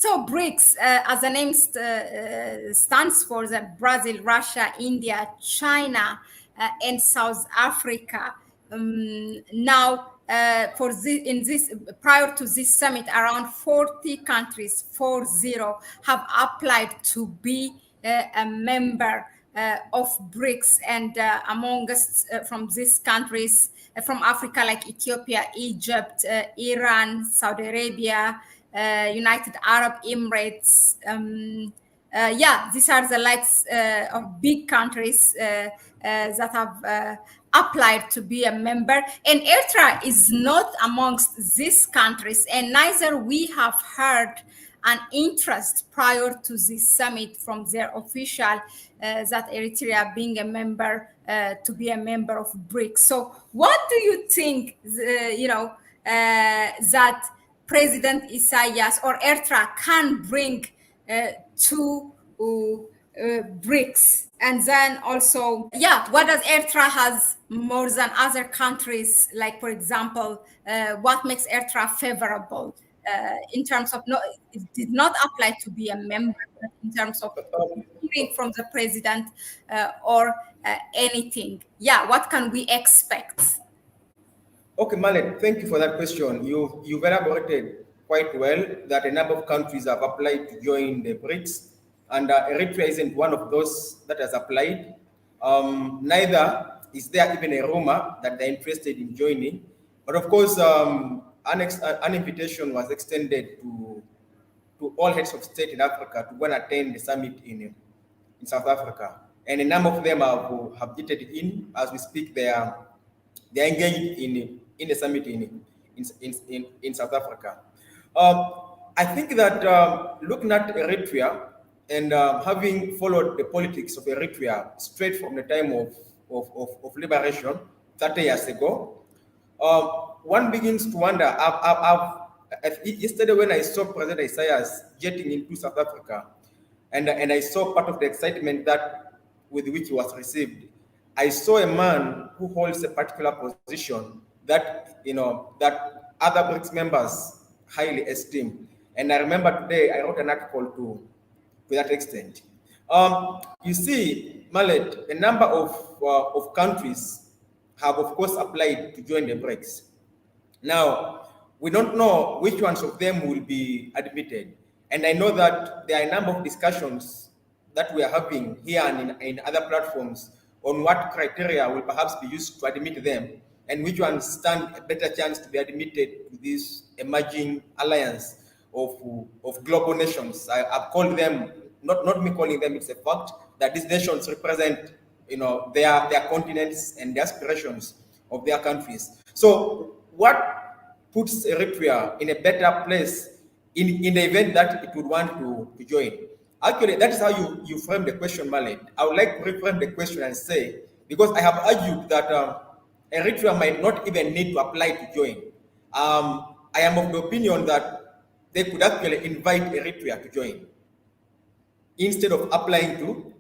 So BRICS, as the name stands for, the Brazil, Russia, India, China, and South Africa. Now, for in this, prior to this summit, around 40 countries, 40, have applied to be a member of BRICS, and among us from these countries, from Africa, like Ethiopia, Egypt, Iran, Saudi Arabia, United Arab Emirates. Yeah, these are the likes of big countries that have applied to be a member. And Eritrea is not amongst these countries, and neither we have heard an interest prior to this summit from their official that Eritrea being a member to be a member of BRICS. So, what do you think? That President Isaias or Eritrea can bring to BRICS, and then also, yeah, what does Eritrea has more than other countries? Like, for example, what makes Eritrea favorable in terms of it did not apply to be a member, but in terms of hearing from the president or anything? Yeah, what can we expect? Okay, Mahlet, thank you for that question. You've elaborated quite well that a number of countries have applied to join the BRICS, and Eritrea isn't one of those that has applied. Neither is there even a rumor that they're interested in joining. But of course, an invitation was extended to all heads of state in Africa to go and attend the summit in South Africa. And a number of them have ditted in. As we speak, they're engaged in the summit in South Africa. I think that looking at Eritrea and having followed the politics of Eritrea straight from the time of liberation 30 years ago, one begins to wonder. Yesterday when I saw President Isaias jetting into South Africa, and I saw part of the excitement that with which he was received, I saw a man who holds a particular position that that other BRICS members highly esteem. And I remember today I wrote an article to that extent. You see, Mahlet, a number of countries have, of course, applied to join the BRICS. Now, we don't know which ones of them will be admitted. And I know that there are a number of discussions that we are having here and in other platforms on what criteria will perhaps be used to admit them and which ones stand a better chance to be admitted to this emerging alliance of global nations. I've called them, not me calling them, it's a fact that these nations represent their continents and the aspirations of their countries. So what puts Eritrea in a better place in the event that it would want to join? Actually, that is how you frame the question, Mahlet. I would like to reframe the question and say, because I have argued that Eritrea might not even need to apply to join. I am of the opinion that they could actually invite Eritrea to join instead of applying to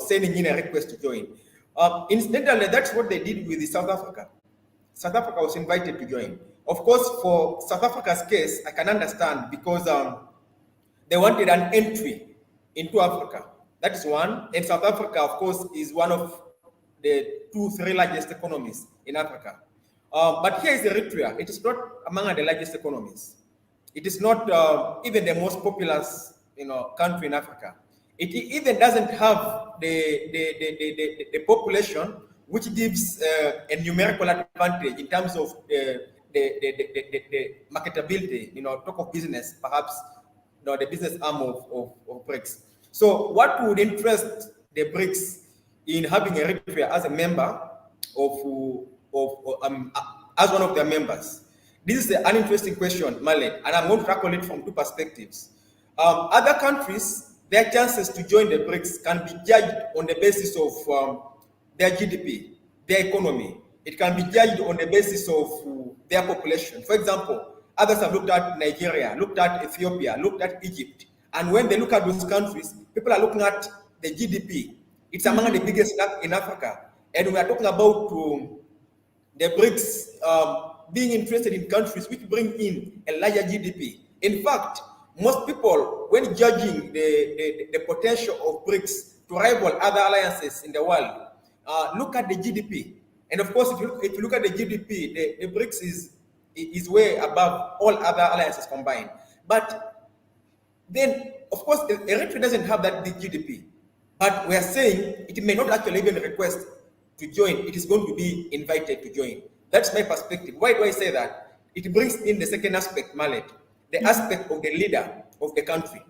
sending in a request to join. Incidentally, that's what they did with South Africa. South Africa was invited to join. Of course, for South Africa's case, I can understand because they wanted an entry into Africa. That is one. And South Africa, of course, is one of the 2-3 largest economies in Africa. But here is Eritrea. It is not among the largest economies. It is not even the most populous country in Africa. It even doesn't have the population which gives a numerical advantage in terms of the marketability, talk of business, perhaps the business arm of BRICS. So what would interest the BRICS in having Eritrea as a member as one of their members? This is an interesting question, Mahlet, and I'm going to tackle it from two perspectives. Other countries, their chances to join the BRICS can be judged on the basis of their GDP, their economy. It can be judged on the basis of their population. For example, others have looked at Nigeria, looked at Ethiopia, looked at Egypt. And when they look at those countries, people are looking at the GDP. It's among the biggest in Africa. And we are talking about the BRICS being interested in countries which bring in a larger GDP. In fact, most people, when judging the potential of BRICS to rival other alliances in the world, look at the GDP. And of course, if you look at the GDP, the BRICS is way above all other alliances combined. But then, of course, Eritrea doesn't have that big GDP. But we are saying it may not actually even request to join. It is going to be invited to join. That's my perspective. Why do I say that? It brings in the second aspect, Mahlet, the aspect of the leader of the country.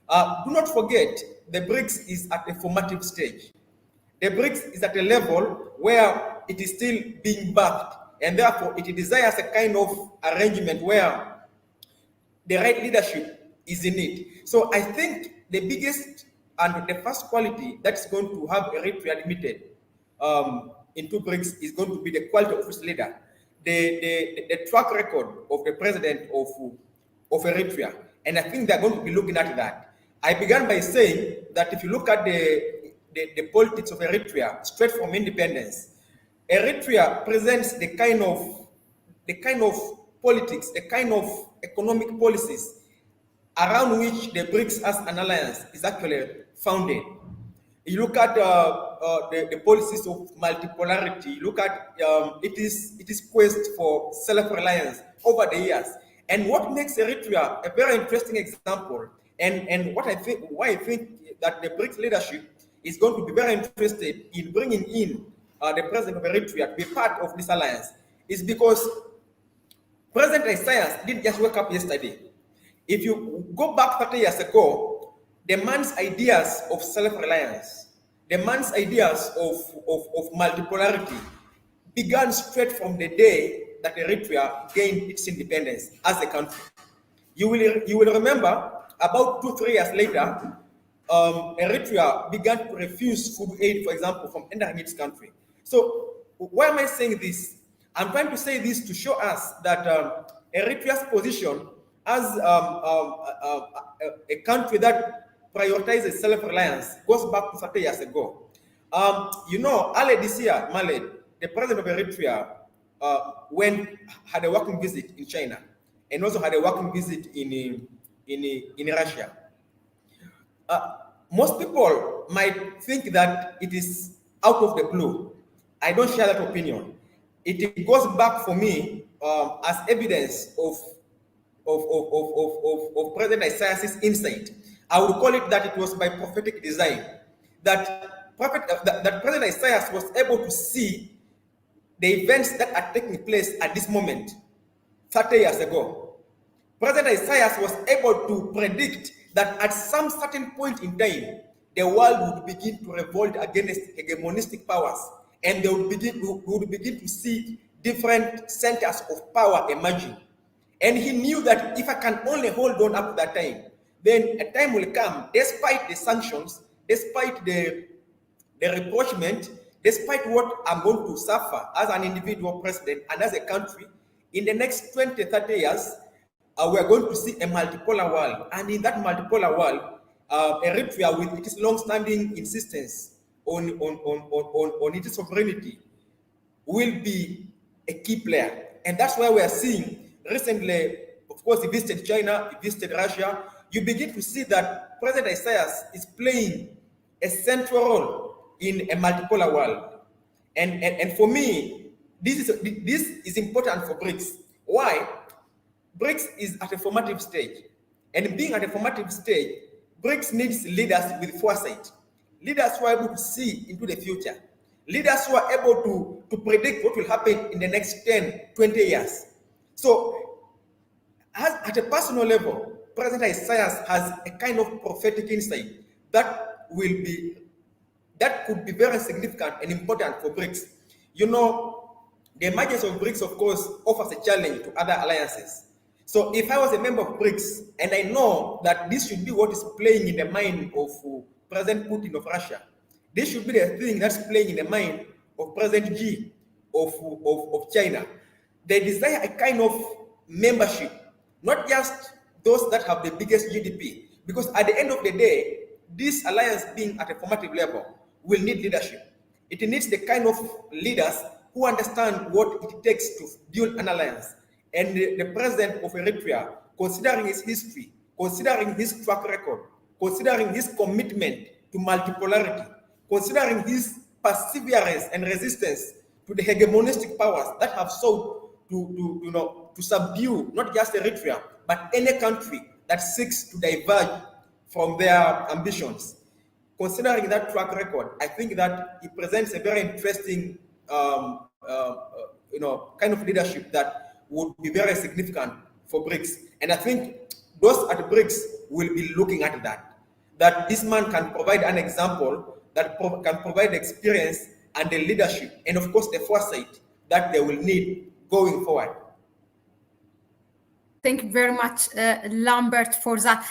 Do not forget, the BRICS is at a formative stage. The BRICS is at a level where it is still being backed, and therefore it desires a kind of arrangement where the right leadership is in it. So I think the biggest and the first quality that's going to have Eritrea limited into BRICS is going to be the quality of its leader, the track record of the president of Eritrea. And I think they're going to be looking at that. I began by saying that if you look at the politics of Eritrea straight from independence, Eritrea presents the kind of politics, the kind of economic policies around which the BRICS as an alliance is actually founded. You look at the policies of multipolarity. You look at it is quest for self-reliance over the years. And what makes Eritrea a very interesting example, and why I think that the BRICS leadership is going to be very interested in bringing in the president of Eritrea to be part of this alliance, is because President Isaias didn't just wake up yesterday. If you go back 30 years ago, the man's ideas of self-reliance, the man's ideas of multipolarity began straight from the day that Eritrea gained its independence as a country. You will remember about 2-3 years later, Eritrea began to refuse food aid, for example, from entering its country. So why am I saying this? I'm trying to say this to show us that Eritrea's position as a country that prioritizes self-reliance goes back to 30 years ago. Earlier this year, Mahlet, the president of Eritrea, had a working visit in China and also had a working visit in Russia. Most people might think that it is out of the blue. I don't share that opinion. It goes back for me as evidence of President Isaias' insight. I would call it that it was by prophetic design. That President Isaias was able to see the events that are taking place at this moment 30 years ago. President Isaias was able to predict that at some certain point in time, the world would begin to revolt against hegemonistic powers, and we would begin to see different centers of power emerging. And he knew that if I can only hold on up to that time, then a time will come, despite the sanctions, despite the rapprochement, despite what I'm going to suffer as an individual president and as a country, in the next 20, 30 years, we are going to see a multipolar world. And in that multipolar world, Eritrea, with its long-standing insistence on its sovereignty, will be a key player. And that's why we are seeing recently, of course, he visited China, he visited Russia. You begin to see that President Isaias is playing a central role in a multipolar world. And for me, this is important for BRICS. Why? BRICS is at a formative stage. And being at a formative stage, BRICS needs leaders with foresight. Leaders who are able to see into the future. Leaders who are able to predict what will happen in the next 10, 20 years. So, at a personal level, President Isaias has a kind of prophetic insight that could be very significant and important for BRICS. The emergence of BRICS, of course, offers a challenge to other alliances. So if I was a member of BRICS, and I know that this should be what is playing in the mind of President Putin of Russia, this should be the thing that's playing in the mind of President Xi of China. They desire a kind of membership, not just those that have the biggest GDP, because at the end of the day, this alliance being at a formative level will need leadership. It needs the kind of leaders who understand what it takes to build an alliance. And the president of Eritrea, considering his history, considering his track record, considering his commitment to multipolarity, considering his perseverance and resistance to the hegemonistic powers that have sought to subdue not just Eritrea, but any country that seeks to diverge from their ambitions. Considering that track record, I think that it presents a very interesting, kind of leadership that would be very significant for Brics. And I think those at Brics will be looking at that this man can provide an example, that can provide experience and the leadership, and of course the foresight that they will need going forward. Thank you very much, Lambert, for that.